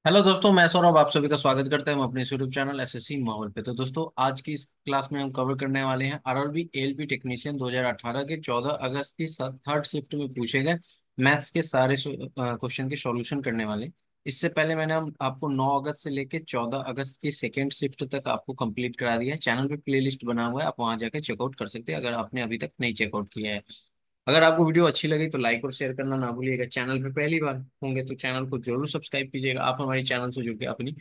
Hello दोस्तों, मैं सौरभ आप सभी का स्वागत करता हूं अपने यूट्यूब चैनल एसएससी माहौल पे। तो दोस्तों, आज की इस क्लास में हम कवर करने वाले हैं आरआरबी एएलपी टेक्नीशियन 2018 के 14 अगस्त की थर्ड शिफ्ट में पूछे गए मैथ्स के सारे क्वेश्चन के सॉल्यूशन करने वाले हैं। इससे पहले मैंने आपको 9 अगस्त से लेकर 14 अगस्त की सेकेंड शिफ्ट तक आपको कंप्लीट करा दिया है। चैनल पे प्लेलिस्ट बना हुआ है, आप वहां जाकर चेकआउट कर सकते हैं अगर आपने अभी तक नहीं चेकआउट किया है। अगर आपको वीडियो अच्छी लगी तो लाइक और शेयर करना ना भूलिएगा। चैनल पे पहली बार होंगे तो चैनल को जरूर सब्सक्राइब कीजिएगा। आप हमारे चैनल से जुड़ के अपनी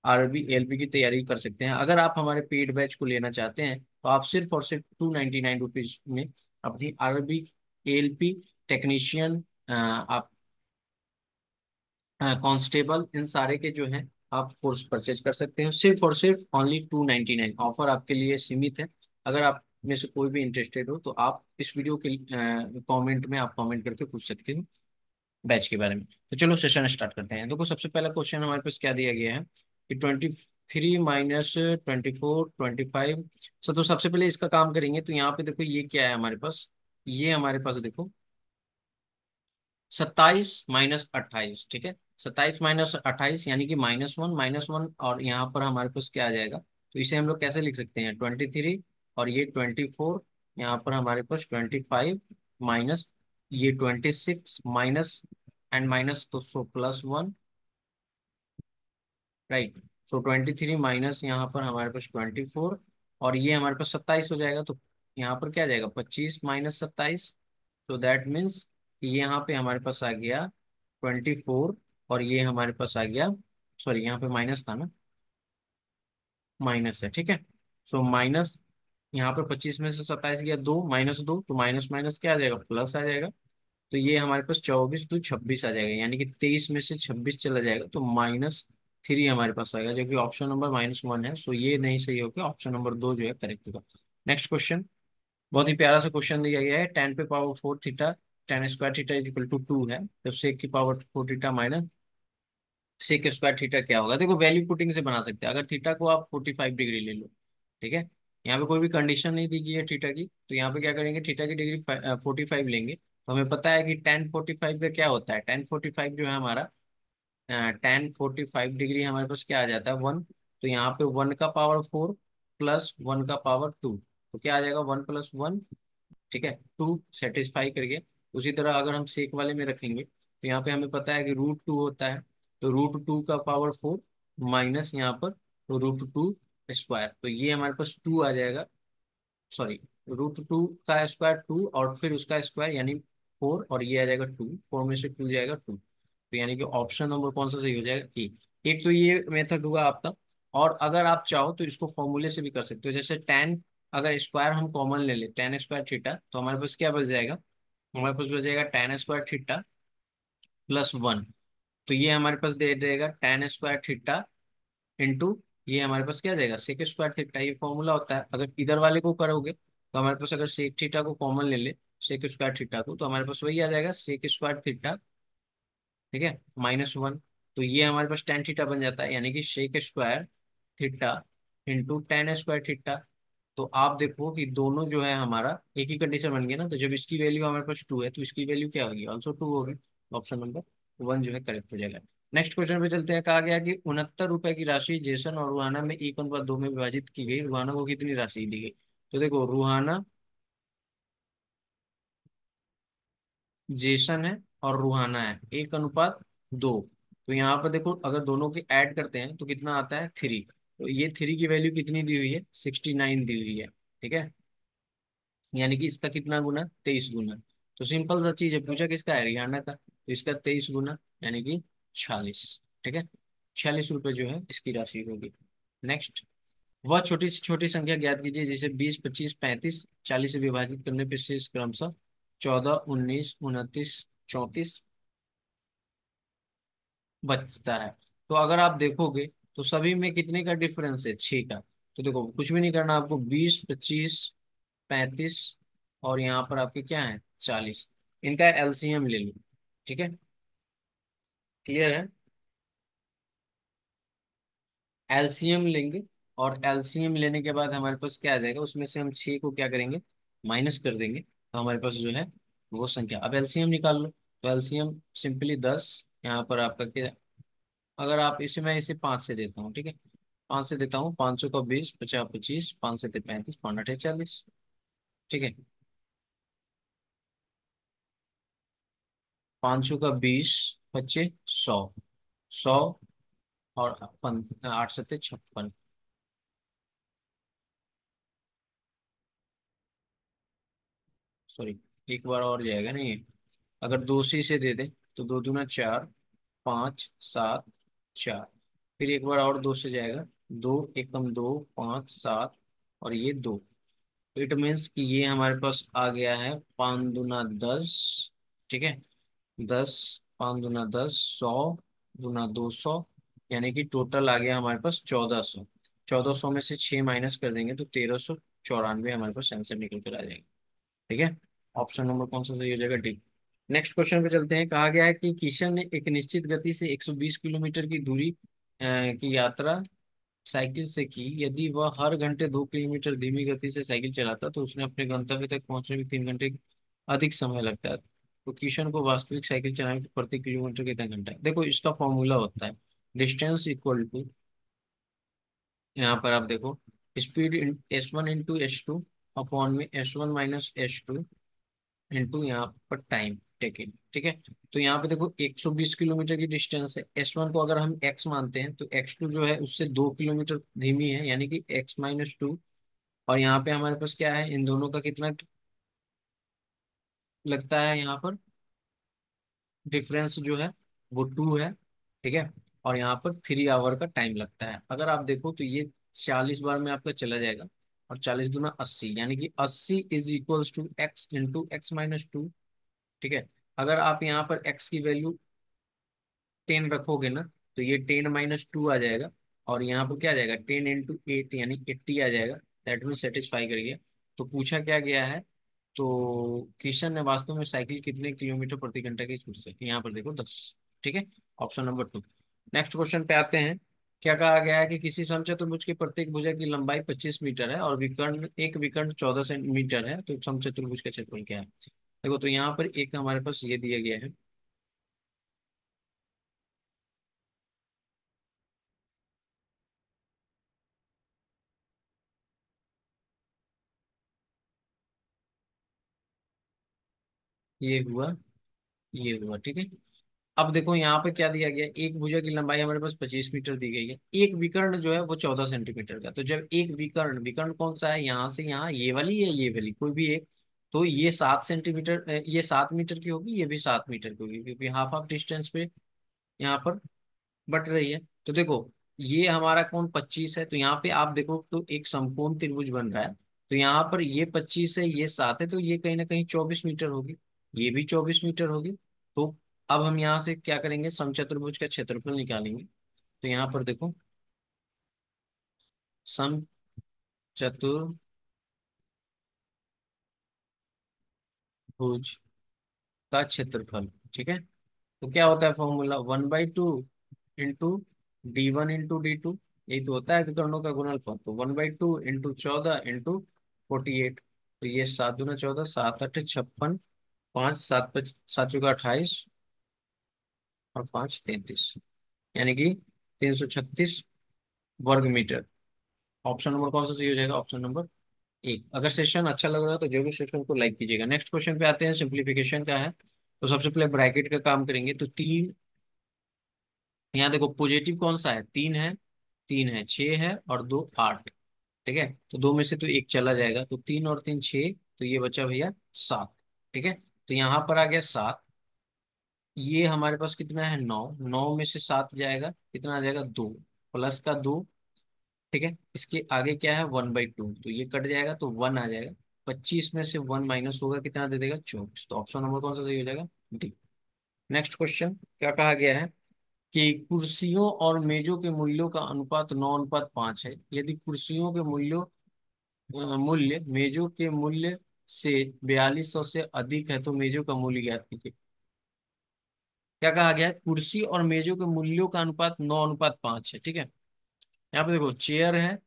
आरबी एलपी की तैयारी कर सकते हैं। अगर आप हमारे पेड बैच को लेना चाहते हैं तो आप सिर्फ और सिर्फ 299 रुपीज में अपनी आरबी एलपी टेक्नीशियन, आप कांस्टेबल, इन सारे के जो हैं आप कोर्स परचेज कर सकते हैं सिर्फ और सिर्फ ओनली 299। ऑफर आपके लिए सीमित है। अगर आप में से कोई भी इंटरेस्टेड हो तो आप इस वीडियो के कमेंट में आप कमेंट करके पूछ सकते हो बैच के बारे में। तो चलो सेशन स्टार्ट करते हैं। देखो, सबसे पहला क्वेश्चन हमारे पास क्या दिया गया है कि 23 - 24 25। तो सबसे पहले इसका काम करेंगे। तो यहाँ पे देखो ये क्या है हमारे पास, ये हमारे पास देखो 27 - 28, ठीक है। 27 - 28 यानी कि -1 - 1, और यहाँ पर हमारे पास क्या आ जाएगा। तो इसे हम लोग कैसे लिख सकते हैं, 23 और ये 24, यहाँ पर हमारे पास 25 माइनस ये 26 माइनस एंड माइनस तो सो +1, राइट। सो 23 माइनस यहाँ पर हमारे पास 24, और ये हमारे पास 27 हो जाएगा। तो यहाँ पर क्या आ जाएगा, 25 - 27। तो दैट मीन्स ये यहाँ पे हमारे पास आ गया 24, और ये हमारे पास आ गया, सॉरी यहाँ पे माइनस था ना, माइनस है, ठीक है। सो माइनस यहाँ पे 25 में से 27 गया, 2 -2, तो माइनस माइनस क्या आ जाएगा, प्लस आ जाएगा। तो ये हमारे पास 24 - 2 26 आ जाएगा, यानी कि 23 में से 26 चला जाएगा तो -3 हमारे पास आएगा, जो कि ऑप्शन नंबर -1 है। सो ये नहीं सही होगा, ऑप्शन नंबर 2 जो है करेक्ट होगा। नेक्स्ट क्वेश्चन, बहुत ही प्यारा सा क्वेश्चन दिया गया है। 10 पे power 4 theta, 10 square theta equal to 2 है। तो sec की power 4 theta minus sec square theta क्या होगा। देखो, वैल्यू पुटिंग से बना सकते हैं। अगर थीटा को आप 45 डिग्री ले लो, ठीक है। यहाँ पे कोई भी कंडीशन नहीं दी गई है थीटा की, तो यहाँ पे क्या करेंगे, थीटा की डिग्री 45 लेंगे। तो हमें पता है कि 10 45 का क्या होता है, 10 45 जो है हमारा, 10 45 डिग्री हमारे पास क्या आ जाता है, 1। तो यहाँ पे 1 का पावर 4 प्लस 1 का पावर 2, तो क्या आ जाएगा, 1 + 1, ठीक है, 2 सेटिस्फाई करके। उसी तरह अगर हम सेक वाले में रखेंगे तो यहाँ पे हमें पता है कि √2 होता है। तो √2 का पावर 4 माइनस यहाँ पर तो √2 स्क्वायर, तो ये हमारे पास 2 आ जाएगा, सॉरी, √2 का स्क्वायर 2 और फिर उसका स्क्वायर यानी 4, और ये आ जाएगा 2, 4 में से 2 जाएगा 2। तो यानी कि ऑप्शन नंबर कौन सा सही हो जाएगा, ए। एक तो ये मेथड हुआ आपका। और अगर आप चाहो तो इसको फॉर्मूले से भी कर सकते हो। जैसे टेन, अगर स्क्वायर हम कॉमन ले ले, 10 स्क्वायर थीटा, तो हमारे पास क्या बच जाएगा, हमारे पास बच जाएगा 10 स्क्वायर थीटा +1। तो ये हमारे पास दे देगा 10 स्क्वायर थीटा इंटू, ये हमारे पास क्या आ जाएगा, sec स्क्वायर थीटा। ये फॉर्मूला होता है। अगर इधर वाले को करोगे तो हमारे पास, अगर सेक थीटा को कॉमन ले ले, sec स्क्वायर थीटा को, तो हमारे पास वही आ जाएगा sec स्क्वायर थीटा, ठीक है, -1। तो ये हमारे पास टेन थीटा बन जाता है, यानी कि sec square theta into 10 square theta. तो आप देखो कि दोनों जो है हमारा एक ही कंडीशन बन गया ना। तो जब इसकी वैल्यू हमारे पास 2 है तो इसकी वैल्यू क्या होगी, ऑल्सो 2 होगी। ऑप्शन नंबर 1 जो है करेक्ट हो जाएगा। नेक्स्ट क्वेश्चन पे चलते हैं। कहा गया कि 69 रुपए की राशि जेसन और रुहाना में 1/2 में विभाजित की गई। रुहाना को कितनी राशि दी गई। तो देखो, रुहाना, जेसन है और रुहाना है, 1/2। तो यहाँ पर देखो, अगर दोनों की ऐड करते हैं तो कितना आता है, 3। तो ये 3 की वैल्यू कितनी दी हुई है, 69 दी हुई है, ठीक है। यानी कि इसका कितना गुना, 23 गुना। तो सिंपल सा चीज है, पूछा किसका है, हरियाणा का, तो इसका 23 गुना यानी कि 46, ठीक है। 46 रुपये जो है इसकी राशि होगी। नेक्स्ट, वह छोटी से छोटी संख्या ज्ञात कीजिए जिसे 20 25 35 40 से विभाजित करने पर शेष क्रमशः 14 19 29 34 बचता है। तो अगर आप देखोगे तो सभी में कितने का डिफरेंस है, 6 का। तो देखो, कुछ भी नहीं करना आपको, 20 25 35 और यहाँ पर आपके क्या है, 40, इनका एलसीएम ले लो, ठीक है। क्लियर है, एलसीएम लेंगे। और एलसीएम लेने के बाद हमारे पास क्या आ जाएगा, उसमें से हम 6 को क्या करेंगे, माइनस कर देंगे। तो हमारे पास जो है वो संख्या, अब एलसीएम निकाल लो। तो एलसीएम सिंपली 10, यहाँ पर आपका क्या, अगर आप इसे, मैं इसे 5 से देता हूँ, ठीक है, 5 से देता हूँ, 500 का 20, 50 25, 5 से 35, 5 8 40, ठीक है, 500 का 20 25 100, 100 और 8 सत्ते 56। सॉरी, एक बार और जाएगा नहीं, अगर दो से दे दे तो दो दूना चार, 5 7 4, फिर एक बार और दो से जाएगा, दो एकम दो, 5 7 और ये दो। इट मीन्स कि ये हमारे पास आ गया है 5 दूना 10, ठीक है, 10, 5 दूना 10, 100 दूना 200, यानी कि टोटल आ गया हमारे पास 1400। 1400 में से 6 माइनस कर देंगे तो 1394 हमारे पास आंसर निकल कर आ जाएगा। ठीक है, ऑप्शन नंबर कौन सा सही हो जाएगा? डी। नेक्स्ट क्वेश्चन पे चलते हैं। कहा गया है कि किशन ने एक निश्चित गति से 120 किलोमीटर की दूरी की यात्रा साइकिल से की। यदि वह हर घंटे 2 किलोमीटर धीमी गति से साइकिल चलाता तो उसने अपने गंतव्य तक पहुंचने में 3 घंटे अधिक समय लगता है। तो किशन को वास्तविक साइकिल चलाने में प्रति किलोमीटर कितना घंटा है? देखो, इसका फॉर्मूला होता है डिस्टेंस इक्वल टू, यहाँ पर आप देखो, speed S1 into S2 upon में S1 माइनस S2 इंटू यहाँ पर टाइम टेकिंग, ठीक है। तो यहाँ पे देखो 120 किलोमीटर की डिस्टेंस है, S1 को अगर हम x मानते हैं तो x2 जो है उससे 2 किलोमीटर धीमी है, यानी कि x-2। और यहाँ पे हमारे पास क्या है, इन दोनों का कितना लगता है यहाँ पर, डिफरेंस जो है वो 2 है, ठीक है। और यहाँ पर 3 आवर का टाइम लगता है। अगर आप देखो तो ये 40 बार में आपका चला जाएगा, और 40 दूना 80, यानी कि 80 is equals to x into x-2, ठीक है। अगर आप यहाँ पर x की वैल्यू 10 रखोगे ना, तो ये 10-2 आ जाएगा, और यहाँ पर क्या आ जाएगा, 10 इंटू 8 यानी 80 आ जाएगा। दैट मीन सेटिस्फाई करिए। तो पूछा क्या गया है, तो किशन ने वास्तव में साइकिल कितने किलोमीटर प्रति घंटा की स्पीड से, यहाँ पर देखो 10, ठीक है, ऑप्शन नंबर 2। नेक्स्ट क्वेश्चन पे आते हैं। क्या कहा गया है कि किसी समचतुर्भुज की प्रत्येक भुजा की लंबाई 25 मीटर है और विकर्ण, एक विकर्ण 14 सेंटीमीटर है, तो समचतुर्भुज का क्षेत्रफल क्या है? देखो, तो यहाँ पर एक हमारे पास ये दिया गया है, ये हुआ, ये हुआ, ठीक है। अब देखो यहाँ पे क्या दिया गया, एक भुजा की लंबाई हमारे पास 25 मीटर दी गई है, एक विकर्ण जो है वो 14 सेंटीमीटर का। तो जब एक विकर्ण, विकर्ण कौन सा है, यहाँ से यहाँ, ये वाली या ये वाली, कोई भी एक, तो ये 7 सेंटीमीटर, ये 7 मीटर की होगी, ये भी 7 मीटर की होगी, क्योंकि हाफ हाफ डिस्टेंस पे यहाँ पर बट रही है। तो देखो, ये हमारा कोण 25 है, तो यहाँ पे आप देखो तो एक समकोण त्रिभुज बन रहा है। तो यहाँ पर ये 25 है, ये 7 है, तो ये कहीं ना कहीं 24 मीटर होगी, ये भी 24 मीटर होगी। तो अब हम यहाँ से क्या करेंगे, समचतुर्भुज का क्षेत्रफल निकालेंगे। तो यहाँ पर देखो, समचतुर्भुज का क्षेत्रफल, ठीक है। तो क्या होता है formula, 1/2 into D1 into D2, यही तो होता है विकर्णों का गुणनफल। तो 1/2 इंटू 14 इंटू 48, तो ये 7 दूना 14, 7 8 56, 5 7 चौका 28, और 5 33, यानी कि 336 वर्ग मीटर। ऑप्शन नंबर कौन सा सही हो जाएगा? ऑप्शन नंबर एक। अगर सेशन अच्छा लग रहा है तो जरूर सेशन को लाइक कीजिएगा। नेक्स्ट क्वेश्चन पे आते हैं, सिंप्लीफिकेशन का है। तो सबसे पहले ब्रैकेट का काम करेंगे। तो तीन, यहाँ देखो पॉजिटिव कौन सा है, 3 है, 3 है, 6 है और 2 8, ठीक है। तो दो में से तो एक चला जाएगा, तो 3 और 3 6, तो ये बचा भैया 7, ठीक है। तो यहाँ पर आ गया 7, ये हमारे पास कितना है, 9, 9 में से 7 जाएगा, कितना आ जाएगा, 2, प्लस का 2, ठीक है। इसके आगे क्या है, 1/2, तो ये कट जाएगा तो 1 आ जाएगा। 25 में से 1 माइनस होगा, कितना दे देगा, 24। तो ऑप्शन नंबर कौन सा सही हो जाएगा? डी। नेक्स्ट क्वेश्चन क्या कहा गया है कि कुर्सियों और मेजों के मूल्यों का अनुपात 9:5 है। यदि कुर्सियों के मूल्य मेजों के मूल्य से 4200 से अधिक है तो मेजों का मूल्य ज्ञात कीजिए। क्या कहा गया है, कुर्सी और मेजों के मूल्यों का अनुपात 9:5 है, ठीक है। यहाँ पे देखो चेयर है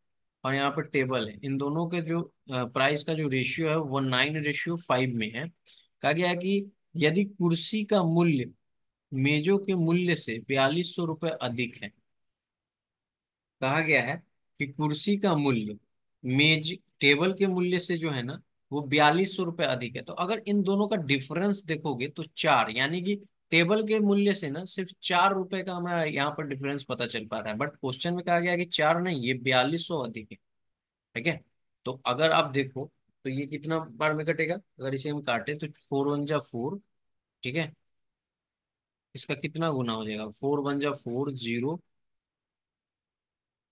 और यहाँ पर टेबल है, इन दोनों के जो प्राइस का जो रेशियो है वो 9:5 में है। कहा गया है कि यदि कुर्सी का मूल्य मेजों के मूल्य से 4200 रुपये अधिक है। कहा गया है कि कुर्सी का मूल्य मेज टेबल के मूल्य से जो है ना वो 4200 रुपये अधिक है। तो अगर इन दोनों का डिफरेंस देखोगे तो चार, यानी कि टेबल के मूल्य से ना सिर्फ 4 रुपए का हमें यहाँ पर डिफरेंस पता चल पा रहा है, बट क्वेश्चन में कहा गया है कि चार नहीं, ये 4200 अधिक है। ठीक है। तो अगर आप देखो तो ये कितना बार में कटेगा, अगर इसे हम काटे तो 4 1 जा 4। ठीक है। इसका कितना गुना हो जाएगा, 4 1 जा 4, 0,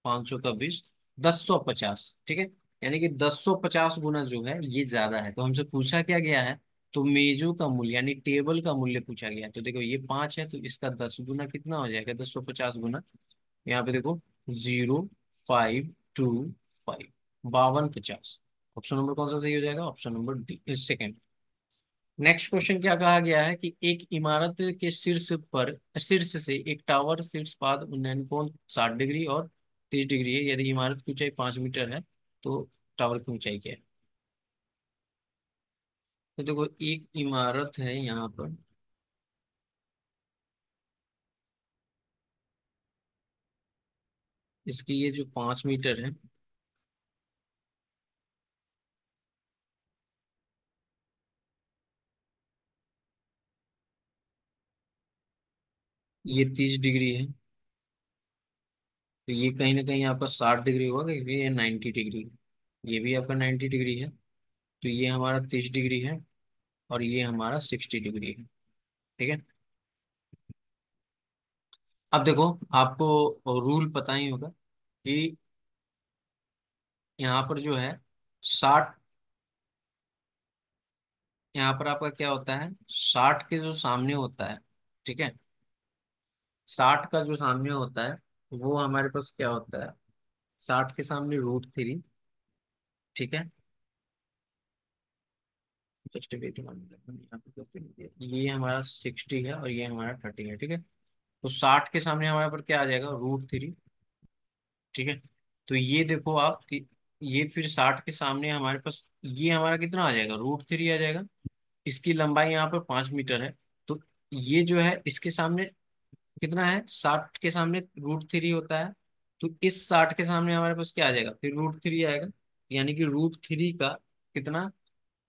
500 का 20, 1050। ठीक है। यानी कि 1050 गुना जो है ये ज्यादा है। तो हमसे पूछा क्या गया है, तो मेजों का मूल्य यानी टेबल का मूल्य पूछा गया है। तो देखो ये 5 है तो इसका 10 गुना कितना हो जाएगा, 1050 गुना। यहाँ पे देखो 0 5 2 5, 52 50। ऑप्शन नंबर कौन सा सही हो जाएगा, option number D is second. Next question क्या कहा गया है कि एक इमारत के शीर्ष से एक टावर शीर्षपाद उन्नयन कोण 60 डिग्री और 30 डिग्री है। यदि इमारत की ऊंचाई 5 मीटर है तो टावर की ऊंचाई क्या है। तो देखो एक इमारत है यहाँ पर, इसकी ये जो 5 मीटर है, ये 30 डिग्री है। तो ये कहीं ना कहीं आपका 60 डिग्री होगा क्योंकि ये 90 डिग्री, ये भी आपका 90 डिग्री है। तो ये हमारा 30 डिग्री है और ये हमारा 60 डिग्री है। ठीक है। अब देखो आपको रूल पता ही होगा कि यहाँ पर जो है 60, यहाँ पर आपका क्या होता है, 60 के जो सामने होता है। ठीक है। 60 का जो सामने होता है वो हमारे पास क्या होता है, 60 के सामने √3। ठीक है। जस्ट वेट, ये हमारा 60 है और ये हमारा 30 है। ठीक है। तो 60 के सामने हमारे पर क्या आ जाएगा, √3। ठीक है। तो ये देखो आप कि ये फिर 60 के सामने हमारे पास ये हमारा कितना आ जाएगा, √3 आ जाएगा। इसकी लंबाई यहाँ पर 5 मीटर है। तो ये जो है इसके सामने कितना है, 60 के सामने √3 होता है। तो इस 60 के सामने हमारे पास क्या आ जाएगा, फिर √3 आएगा। यानी कि √3 का कितना,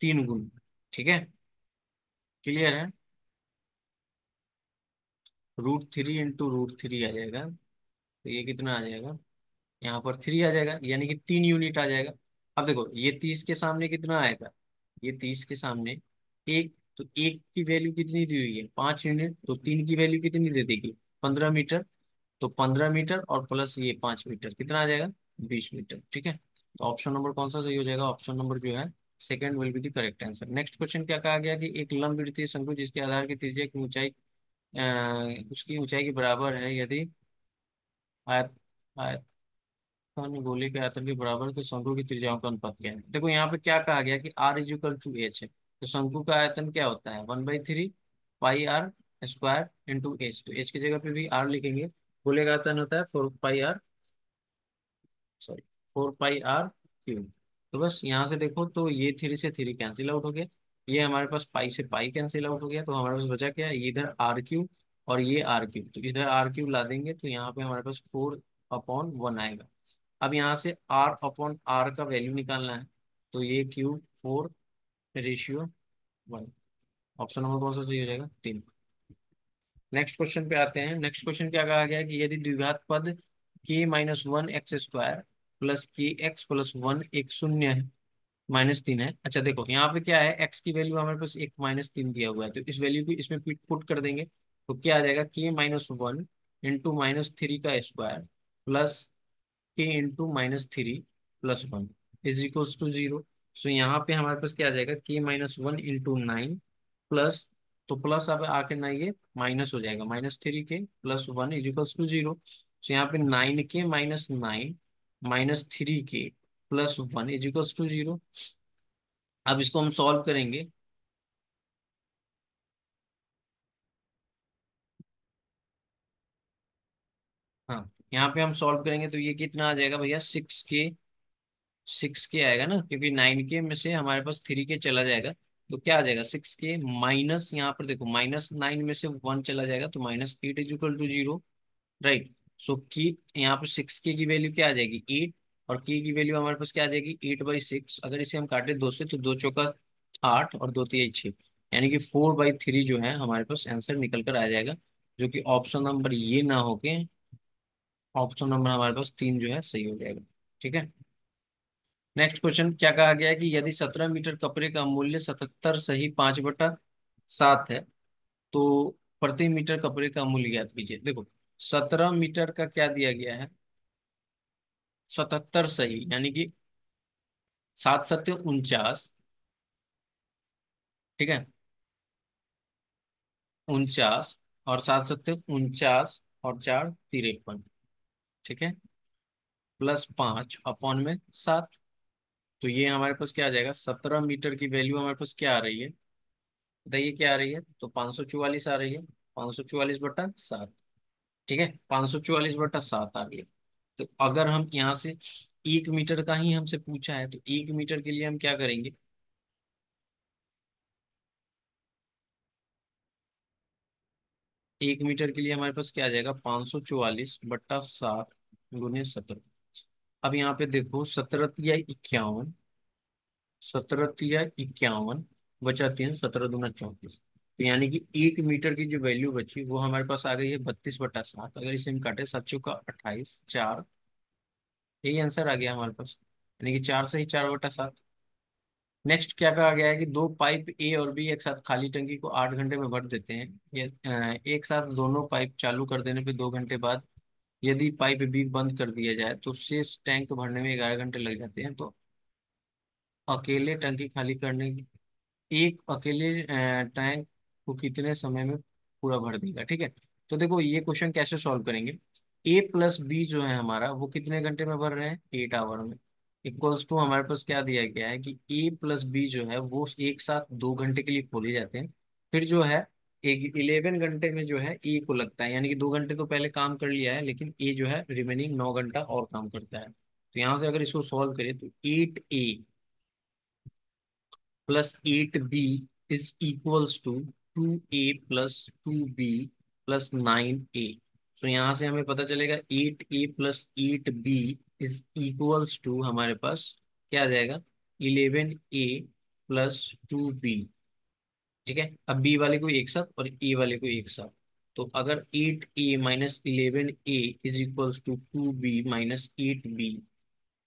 3 गुना। ठीक है। क्लियर है। √3 × √3 आ जाएगा। तो ये कितना आ जाएगा, यहाँ पर 3 आ जाएगा, यानी कि 3 यूनिट आ जाएगा। अब देखो ये 30 के सामने कितना आएगा, ये 30 के सामने एक, तो एक की वैल्यू कितनी दी हुई है, 5 यूनिट। तो 3 की वैल्यू कितनी दे देगी, 15 मीटर। तो 15 मीटर और प्लस ये 5 मीटर कितना आ जाएगा, 20 मीटर। ठीक है। तो ऑप्शन नंबर कौन सा सही हो जाएगा, ऑप्शन नंबर जो है second will be the correct answer. Next question क्या कहा गया कि एक लंबवृत्तीय शंकु जिसके आधार की त्रिज्या की ऊंचाई उसकी ऊंचाई के बराबर है, यदि आयत आयतन गोले के आयतन के बराबर है, तो शंकु की त्रिज्याओं का अनुपात क्या है। देखो यहाँ पे क्या कहा गया कि R = H है। तो शंकु का आयतन क्या होता है, 1/3 πr² तो एच की जगह पे भी आर लिखेंगे। गोले का आयतन होता है 4 πr, सॉरी 4 πr³ तो बस यहाँ से देखो तो ये 3 से 3 कैंसिल आउट हो गया। ये हमारे पास पाई से पाई कैंसिल आउट हो गया। तो हमारे पास बचा क्या है, ये इधर R³ और ये R³। तो इधर R³ ला देंगे तो यहाँ पे हमारे पास 4/1 आएगा। अब यहाँ से R/R का वैल्यू निकालना है। तो ये क्यूब 4/1। ऑप्शन नंबर कौन सा सही हो जाएगा, 3। नेक्स्ट क्वेश्चन पे आते हैं। नेक्स्ट क्वेश्चन क्या कहा गया है कि यदि द्विघात पद k-1 x² plus k x+1 एक शून्य है, -3 है। अच्छा देखो यहाँ पे क्या है, x की वैल्यू हमारे पास एक -3 दिया हुआ है। तो इस वैल्यू को इसमें पुट कर देंगे तो क्या आ जाएगा, k-1 × -3 का स्क्वायर प्लस k × -3 + 1 = 0। सो यहाँ पे हमारे पास क्या आ जाएगा, k-1 × 9 प्लस, तो प्लस अब आके ना ये माइनस हो जाएगा, -3 के + 1 = 0। सो यहाँ पे 9 के - 9 -3 के + 1 = 0। अब इसको हम सॉल्व करेंगे। हाँ यहाँ पे हम सॉल्व करेंगे तो ये कितना आ जाएगा भैया, 6 के आएगा ना, क्योंकि 9 के में से हमारे पास 3 के चला जाएगा। तो क्या आ जाएगा 6k माइनस, यहाँ पर देखो -9 में से 1 चला जाएगा तो -8 इज इक्वल टू 0, राइट। सो की यहाँ पर 6k की वैल्यू क्या आ जाएगी 8, और k की वैल्यू हमारे पास क्या आ जाएगी 8/6। अगर इसे हम काटे 2 से तो 2 चौका 8 और 2 तिया 6, यानी कि 4/3 जो है हमारे पास आंसर निकल कर आ जाएगा, जो कि ऑप्शन नंबर ये ना होके ऑप्शन नंबर हमारे पास 3 जो है सही हो जाएगा। ठीक है। नेक्स्ट क्वेश्चन क्या कहा गया है कि यदि 17 मीटर कपड़े का मूल्य 77 सही 5/7 है, तो प्रति मीटर कपड़े का मूल्य ज्ञात कीजिए। देखो 17 मीटर का क्या दिया गया है 77 सही, यानी कि 7×7 = 49। ठीक है, 49, और 7×7 = 49, और 4 = 53। ठीक है, +5/7। तो ये हमारे पास क्या आ जाएगा 17 मीटर की वैल्यू हमारे पास क्या आ रही है, बताइए क्या आ रही है, तो 544 आ रही है, 544/7। ठीक है, 544/7 आ रही है। तो अगर हम यहाँ से 1 मीटर का ही हमसे पूछा है, तो 1 मीटर के लिए हम क्या करेंगे, 1 मीटर के लिए हमारे पास क्या आ जाएगा 544/7 × 17। अब यहाँ पे देखो 17×3 = 51, 17×3 = 51, बचा 3, 17×2 = 34। तो यानी कि 1 मीटर की जो वैल्यू बची वो हमारे पास आ गई है 32/7। अगर इसे हम काटे 7×4 = 28, 4, यही आंसर आ गया हमारे पास, यानी कि 4 सही 4/7। नेक्स्ट क्या कहा गया है कि दो पाइप ए और बी एक साथ खाली टंकी को 8 घंटे में भर देते हैं। ये एक साथ दोनों पाइप चालू कर देने पे 2 घंटे बाद यदि पाइप बी बंद कर दिया जाए तो शेष टैंक भरने में 11 घंटे लग जाते हैं। तो अकेले टंकी खाली करने की एक अकेले टैंक को कितने समय में पूरा भर देगा। ठीक है, तो देखो ये क्वेश्चन कैसे सॉल्व करेंगे। A+B जो है हमारा वो कितने घंटे में भर रहे हैं 8 आवर में, इक्वल्स टू हमारे पास क्या दिया गया है कि A+B जो है वो एक साथ 2 घंटे के लिए खोले जाते हैं। फिर जो है एक 11 घंटे में जो है ए को लगता है, यानी कि 2 घंटे तो पहले काम कर लिया है, लेकिन ए जो है रिमेनिंग 9 घंटा और काम करता है। तो यहाँ से अगर इसको सॉल्व करें तो 8A+8B is equals to 2A+2B +9A। सो यहाँ से हमें पता चलेगा 8A+8B इज इक्वल्स टू हमारे पास क्या आ जाएगा 11A+2B। ठीक है, अब बी वाले को एक साथ और ए वाले को एक साथ, तो अगर 8A - 11A is equals to 2B - 8B,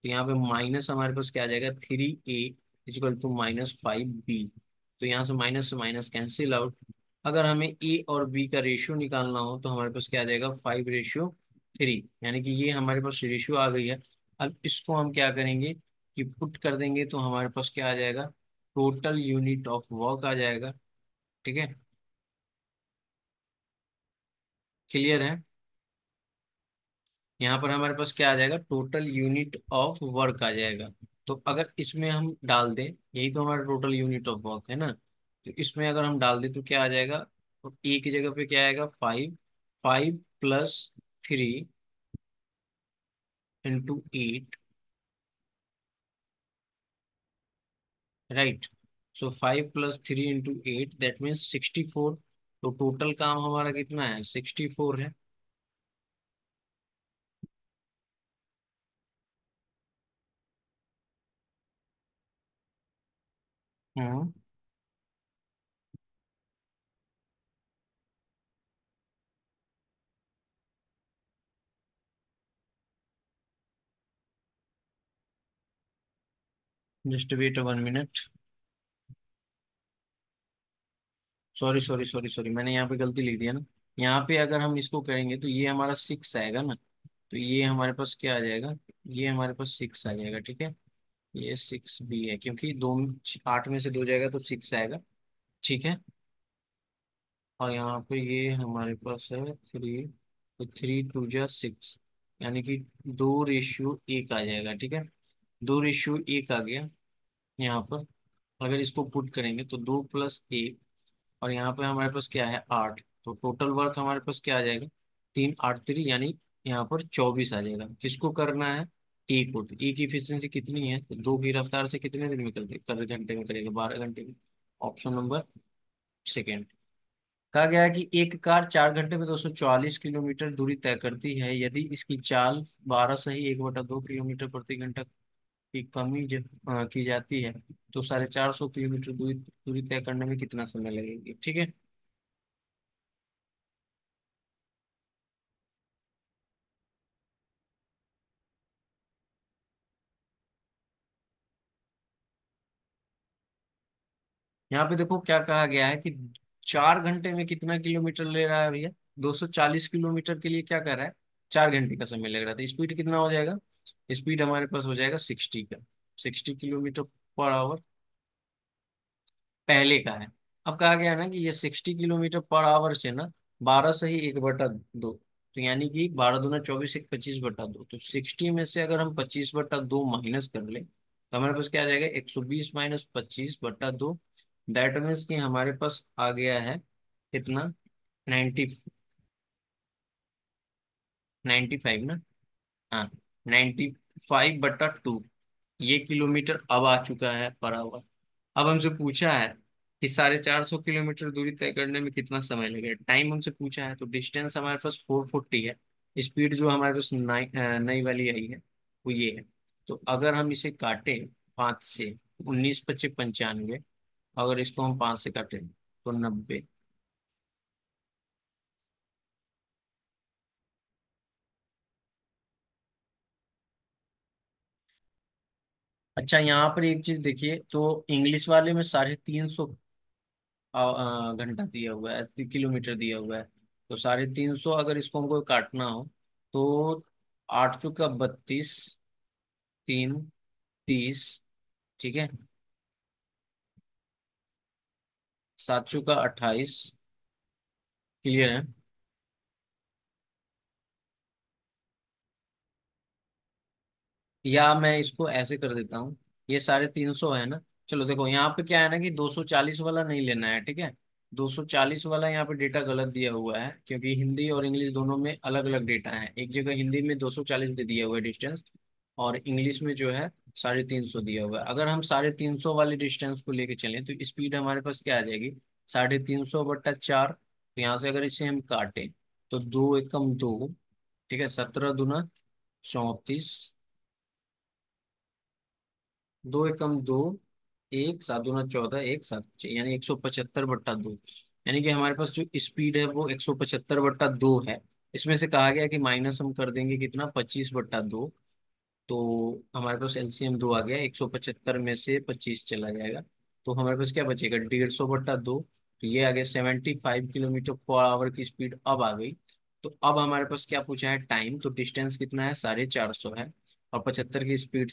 तो यहाँ पे माइनस हमारे पास क्या आ जाएगा 3A इक्वल टू -5B। तो यहाँ से माइनस कैंसिल आउट। अगर हमें ए और बी का रेशियो निकालना हो तो हमारे पास क्या आ जाएगा 5:3, यानी कि ये हमारे पास रेशियो आ गई है। अब इसको हम क्या करेंगे कि पुट कर देंगे तो हमारे पास क्या आ जाएगा टोटल यूनिट ऑफ वर्क आ जाएगा। ठीक है, क्लियर है। यहाँ पर हमारे पास क्या आ जाएगा टोटल यूनिट ऑफ वर्क आ जाएगा। तो अगर इसमें हम डाल दें, यही तो हमारा टोटल यूनिट ऑफ वर्क है ना, तो इसमें अगर हम डाल दें तो क्या आ जाएगा, तो ए की जगह पे क्या आएगा 5, 5+3 × 8, राइट। So 5+3 × 8 that means 64। तो टोटल काम हमारा कितना है 64 है। Hmm, just wait 1 minute. Sorry sorry sorry sorry, मैंने यहाँ पे गलती लिख दिया ना। यहाँ पे अगर हम इसको करेंगे तो ये हमारा 6 आएगा ना, तो ये हमारे पास क्या आ जाएगा, ये हमारे पास 6 आ जाएगा। ठीक है, ये 6 भी है क्योंकि दो 8 में से 2 जाएगा तो 6 आएगा। ठीक है, और यहाँ पे ये हमारे पास है 3, तो 3×2 = 6, यानी कि 2:1 आ जाएगा। ठीक है, 2:1 आ गया यहाँ पर। अगर इसको पुट करेंगे तो 2+1, और यहाँ पे हमारे पास क्या है 8, तो टोटल वर्क हमारे पास क्या आ जाएगा 3×8 = 3, यानी यहाँ पर 24 आ जाएगा। किसको करना है ए को, तो ए की इफिशियंसी कितनी है, तो 2 की रफ्तार से कितने दिन में कर घंटे में करेगा 12 घंटे में। Option number second. कहा गया है कि एक कार 4 घंटे में 244 किलोमीटर दूरी तय करती है, यदि इसकी चाल 12 सही 1/2 किलोमीटर प्रति घंटा की की जाती है, तो 450 किलोमीटर दूरी दूरी तय करने में कितना समय लगेगी। ठीक है। यहाँ पे देखो क्या कहा गया है कि 4 घंटे में कितना किलोमीटर ले रहा है भैया। 240 किलोमीटर के लिए क्या कर रहा है, 4 घंटे का समय लग रहा था। स्पीड कितना हो जाएगा, स्पीड हमारे पास हो जाएगा 60 का, 60 किलोमीटर पर आवर पहले का है। अब कहा गया ना कि ये 60 किलोमीटर पर आवर से ना 12 सही 1/2, तो यानी कि 12 दूना 24 एक 25/2, तो 60 में से अगर हम 25/2 माइनस कर ले तो हमारे पास क्या आ जाएगा, 120 माइनस 25/2। दैट मीन्स कि हमारे पास आ गया है कितना, 90 95 ना। हाँ, 95/2 ये किलोमीटर अब आ चुका है पर आवर। अब हमसे पूछा है कि 450 किलोमीटर दूरी तय करने में कितना समय लगेगा, टाइम हमसे पूछा है। तो डिस्टेंस हमारे पास 440 है, स्पीड जो हमारे पास नई वाली आई है वो ये है। तो अगर हम इसे काटें 5 से, 19 25 95, अगर इसको हम 5 से काटें तो 90। अच्छा यहाँ पर एक चीज देखिए, तो इंग्लिश वाले में 350 घंटा दिया हुआ है, किलोमीटर दिया हुआ है। तो 350 अगर इसको हमको काटना हो तो 8 चौका 32, 3 30, ठीक है, 7 चौका 28। क्लियर है। या मैं इसको ऐसे कर देता हूँ, ये 350 है ना। चलो देखो यहाँ पे क्या है ना कि 240 वाला नहीं लेना है, ठीक है। 240 वाला यहाँ पे डेटा गलत दिया हुआ है, क्योंकि हिंदी और इंग्लिश दोनों में अलग अलग डेटा है। एक जगह हिंदी में 240 दे दिया हुआ है डिस्टेंस, और इंग्लिश में जो है 350 दिया हुआ है। अगर हम 350 वाले डिस्टेंस को लेके चलें तो स्पीड हमारे पास क्या आ जाएगी, 350/4। तो यहाँ से अगर इसे हम काटें तो 2 एकम 2, ठीक है, 17 दूना 34, 2 एकम 2, एक 7 दूना 14, एक 7 यानी 175/2। यानी कि हमारे पास जो स्पीड है वो 175/2 है। इसमें से कहा गया कि माइनस हम कर देंगे कितना, 25/2। तो हमारे पास एलसीएम 2 आ गया, 175 में से 25 चला जाएगा, तो हमारे पास क्या बचेगा, 150/2। तो ये आ गया 75 किलोमीटर पर आवर की स्पीड अब आ गई। तो अब हमारे पास क्या पूछा है, टाइम। तो डिस्टेंस कितना है, 450 है, और 75 की स्पीड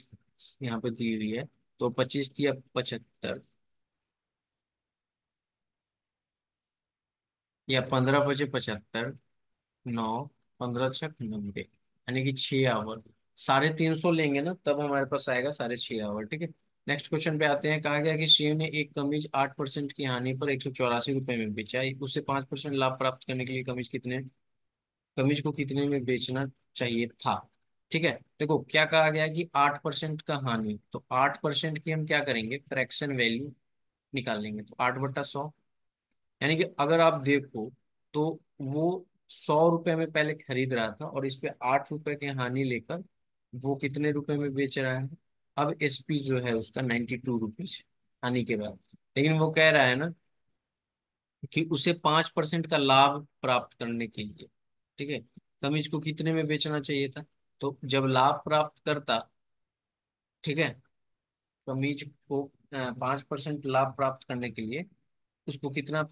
यहाँ पे दी हुई है। तो 25 या 75, या 15 × 5 = 75, 9, 15 × 6 = 90, यानी कि 6 आवर। 350 लेंगे ना तब हमारे पास आएगा 6.5 आवर। ठीक है। नेक्स्ट क्वेश्चन पे आते हैं। कहा गया कि शिव ने एक कमीज 8% की हानि पर 184 रुपए में बेचा, उससे 5% लाभ प्राप्त करने के लिए कमीज को कितने में बेचना चाहिए था। ठीक है। देखो क्या कहा गया है कि 8% का हानि, तो 8% की हम क्या करेंगे, फ्रैक्शन वैल्यू निकाल लेंगे। तो 8/100, यानी कि अगर आप देखो तो वो 100 रुपए में पहले खरीद रहा था, और इस पे 8 रुपए की हानि लेकर वो कितने रुपए में बेच रहा है। अब एसपी जो है उसका 92 रुपीज हानि के बाद। लेकिन वो कह रहा है ना कि उसे 5% का लाभ प्राप्त करने के लिए, ठीक है, कमीज को कितने में बेचना चाहिए था। तो जब लाभ प्राप्त करता, ठीक है, कमीज को 5% लाभ प्राप्त करने के लिए उसको कितना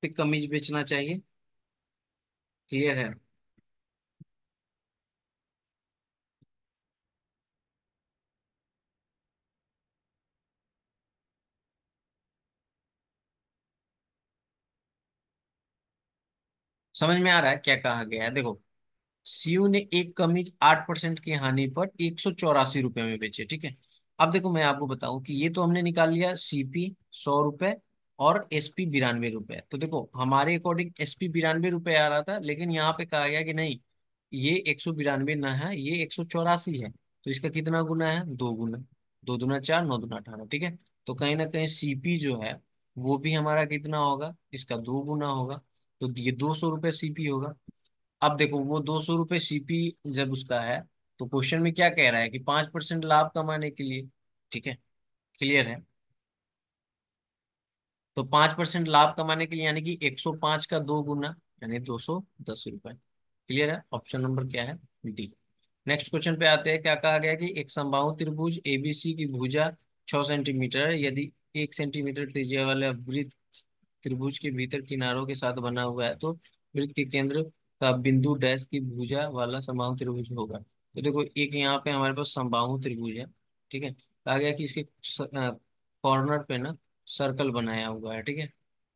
पे कमीज बेचना चाहिए। क्लियर है। समझ में आ रहा है क्या कहा गया है, देखो। सीयू ने एक कमीज 8% की हानि पर 184 रुपए में बेचे, ठीक है। अब देखो मैं आपको बताऊं कि ये तो हमने निकाल लिया सीपी 100 रुपए और एसपी 92 रुपए। तो देखो हमारे अकॉर्डिंग एसपी 92 रुपए आ रहा था, लेकिन यहाँ पे कहा गया कि नहीं, ये 192 ना है, ये 184 है। तो इसका कितना गुना है, 2 गुना। 2 दूना 4, 9 दूना 18, ठीक है। तो कहीं ना कहीं सीपी जो है वो भी हमारा कितना होगा, इसका 2 गुना होगा। तो ये 200 रुपये सीपी होगा। अब देखो वो 200 रुपये सीपी जब उसका है, तो क्वेश्चन में क्या कह रहा है कि 5% लाभ कमाने के लिए। ठीक है, क्लियर है। तो 5% लाभ कमाने के लिए यानी कि 105 का 2 गुना, यानी 210 रुपये। क्लियर है, ऑप्शन नंबर क्या है, डी। नेक्स्ट क्वेश्चन पे आते हैं। क्या कहा गया कि एक समबाहु त्रिभुज एबीसी की भुजा 6 सेंटीमीटर है। यदि 1 सेंटीमीटर त्रिज्या वाला वृत्त त्रिभुज के भीतर किनारों के साथ बना हुआ है, तो वृत्त के केंद्र का बिंदु डैश की भुजा वाला समबाहु त्रिभुज होगा। तो देखो एक यहाँ पे हमारे पास समबाहु त्रिभुज है। ठीक है, कहा गया कि इसके कॉर्नर पे ना सर्कल बनाया हुआ है। ठीक है,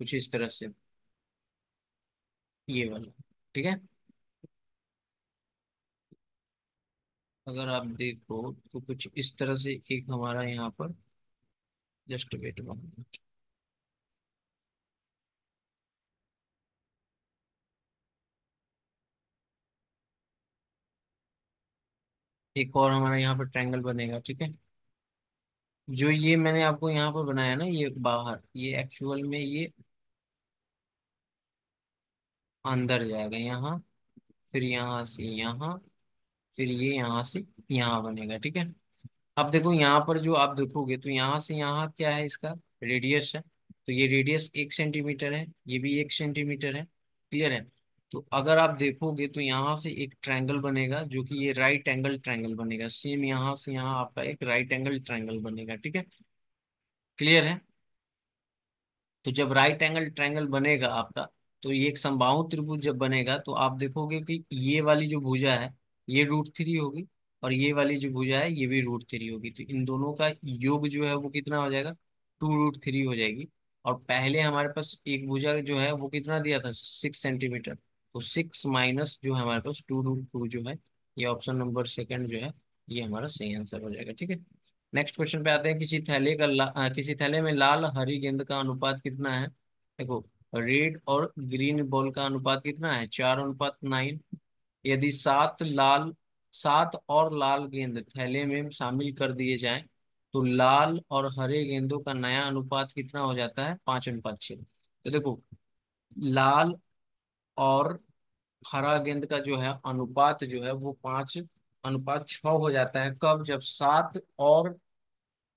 कुछ इस तरह से, ये वाला। ठीक है, अगर आप देखो तो कुछ इस तरह से एक हमारा यहाँ पर, जस्ट वेट वन, एक और हमारा यहाँ पर ट्रायंगल बनेगा। ठीक है, जो ये मैंने आपको यहाँ पर बनाया ना, ये बाहर, ये एक्चुअल में ये अंदर जाएगा यहाँ, फिर यहाँ से यहाँ, फिर ये यहाँ से यहाँ बनेगा। ठीक है, अब देखो यहाँ पर जो आप देखोगे तो यहाँ से यहाँ क्या है, इसका रेडियस है। तो ये रेडियस 1 सेंटीमीटर है, ये भी 1 सेंटीमीटर है। क्लियर है। तो अगर आप देखोगे तो यहाँ से एक ट्रायंगल बनेगा, जो कि ये राइट एंगल ट्रायंगल बनेगा। सेम यहाँ से यहाँ आपका एक राइट एंगल ट्रायंगल बनेगा। ठीक है, क्लियर है। तो जब राइट एंगल ट्रायंगल बनेगा आपका, तो ये एक समबाहु त्रिभुज जब बनेगा, तो आप देखोगे कि ये वाली जो भुजा है ये √3 होगी, और ये वाली जो भुजा है ये भी √3 होगी। तो इन दोनों का योग जो है वो कितना हो जाएगा, 2√3 हो जाएगी। और पहले हमारे पास एक भुजा जो है वो कितना दिया था, 6 सेंटीमीटर। तो 6 माइनस जो है हमारे पास 2√2 जो है, ये ऑप्शन नंबर सेकंड जो है, ये हमारा सही आंसर हो जाएगा। ठीक है, नेक्स्ट क्वेश्चन पे आते हैं। किसी थैले में लाल हरी गेंद का अनुपात कितना है। देखो, रेड और ग्रीन बॉल का अनुपात कितना है, 4:9। यदि 7 और लाल गेंद थैले में शामिल कर दिए जाएं, तो लाल और हरे गेंदों का नया अनुपात कितना हो जाता है, 5:6। तो देखो, लाल और हरा गेंद का जो है अनुपात जो है वो 5:6 हो जाता है। कब, जब 7 और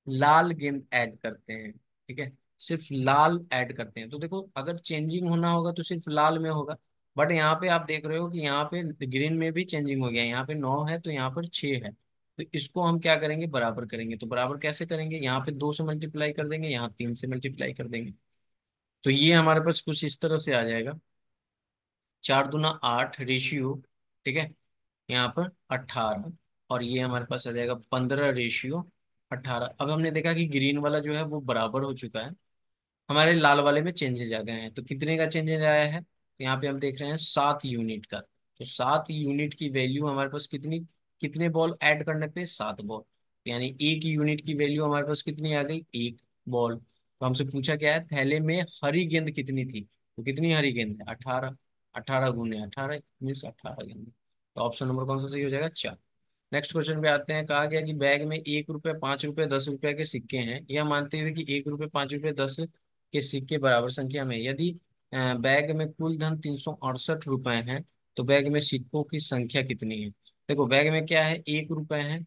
लाल गेंद ऐड करते हैं। ठीक है, सिर्फ लाल ऐड करते हैं। तो देखो, अगर चेंजिंग होना होगा तो सिर्फ लाल में होगा। बट यहाँ पे आप देख रहे हो कि यहाँ पे ग्रीन में भी चेंजिंग हो गया। यहाँ पे 9 है तो यहाँ पर 6 है। तो इसको हम क्या करेंगे, बराबर करेंगे। तो बराबर कैसे करेंगे, यहाँ पे 2 से मल्टीप्लाई कर देंगे, यहाँ 3 से मल्टीप्लाई कर देंगे। तो ये हमारे पास कुछ इस तरह से आ जाएगा, 4×8 रेशियो। ठीक है, यहाँ पर 18, और ये हमारे पास आ जाएगा 15:18। अब हमने देखा कि ग्रीन वाला जो है वो बराबर हो चुका है, हमारे लाल वाले में चेंजेज आ गए हैं। तो कितने का चेंजेज आया है, तो यहाँ पे हम देख रहे हैं 7 यूनिट का। तो 7 यूनिट की वैल्यू हमारे पास कितनी, कितने बॉल ऐड करने पे, 7 बॉल। यानी 1 यूनिट की वैल्यू हमारे पास कितनी आ गई, 1 बॉल। तो हमसे पूछा क्या है, थैले में हरी गेंद कितनी थी। तो कितनी हरी गेंद है, 18। 18 × 18 मीन्स 18 गेंद। तो ऑप्शन नंबर कौन सा सही हो जाएगा, 4। नेक्स्ट क्वेश्चन पे आते हैं। कहा गया कि बैग में 1 रुपये, 5 रुपये, 10 रुपये के सिक्के हैं। यह मानते हुए कि 1 रुपये, 5 रुपये, 10 के सिक्के बराबर संख्या में हैं। यदि बैग में कुल धन 368 रुपये हैं, तो बैग में सिक्कों की संख्या कितनी है। देखो, बैग में क्या है, 1 रुपये है,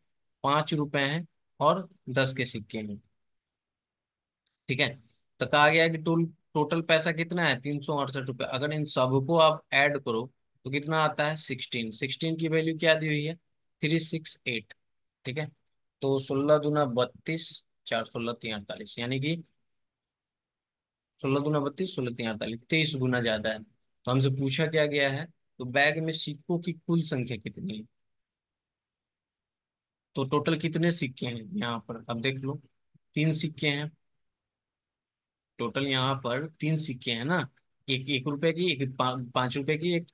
5 रुपये हैं, और 10 के सिक्के हैं। ठीक है, तो कहा गया है कि टोटल पैसा कितना है, 368 रुपये। अगर इन सबको आप ऐड करो तो कितना आता है, 16। 16 की वैल्यू क्या दी हुई है, 368। ठीक है, तो 16×2 = 32, 4×16 = 48, यानी कि 16×2 = 32, 16×3 = 48, 23 गुना ज्यादा है। तो हमसे पूछा क्या गया है, तो बैग में सिक्कों की कुल संख्या कितनी है। तो टोटल कितने सिक्के हैं यहाँ पर, अब देख लो, 3 सिक्के हैं। टोटल यहाँ पर 3 सिक्के हैं ना, एक 1 रुपए की, एक 5 रुपए की, एक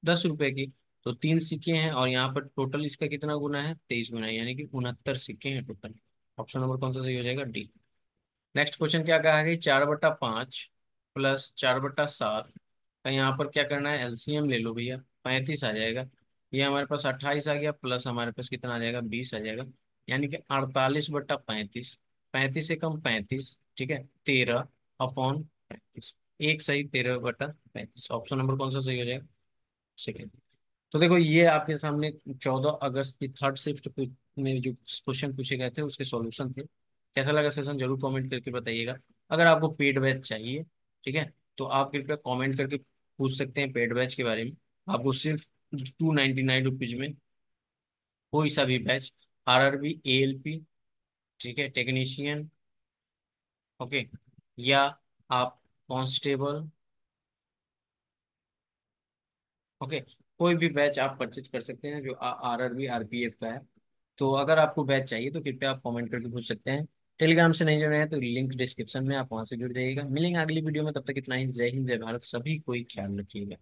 10 रुपए की। तो 3 सिक्के हैं, और यहाँ पर टोटल इसका कितना गुना है, 23 गुना है, यानी कि 69 सिक्के हैं टोटल। ऑप्शन नंबर कौन सा सही हो जाएगा, डी। नेक्स्ट क्वेश्चन क्या कहा है कि 4/5 प्लस 4/7 का यहाँ पर क्या करना है, एलसीएम ले लो भैया, 35 आ जाएगा। ये हमारे पास 28 आ गया, प्लस हमारे पास कितना आ जाएगा, 20 आ जाएगा, यानी कि 48/35। 35 से कम 35, ठीक है, 13/35। एक सही 13/35, ऑप्शन नंबर कौन सा सही हो जाएगा? सेकेंड। तो देखो ये आपके सामने 14 अगस्त की थर्ड शिफ्ट में जो क्वेश्चन पूछे गए थे उसके सॉल्यूशन थे। कैसा लगा सेशन जरूर कमेंट करके बताइएगा। अगर आपको पेड बैच चाहिए, ठीक है, तो आप कृपया कमेंट करके पूछ सकते हैं पेड बैच के बारे में। आपको सिर्फ 299 रुपीज में कोई सा भी बैच, RRB, ALP, ठीक है, टेक्नीशियन, ओके, या आप कांस्टेबल, ओके, कोई भी बैच आप परचेज कर सकते हैं जो RRB RPF का है। तो अगर आपको बैच चाहिए तो कृपया आप कमेंट करके पूछ सकते हैं। टेलीग्राम से नहीं जुड़े हैं तो लिंक डिस्क्रिप्शन में, आप वहां से जुड़ जाइएगा। मिलेंगे अगली वीडियो में, तब तक इतना ही। जय हिंद, जय भारत, सभी कोई ख्याल रखिएगा।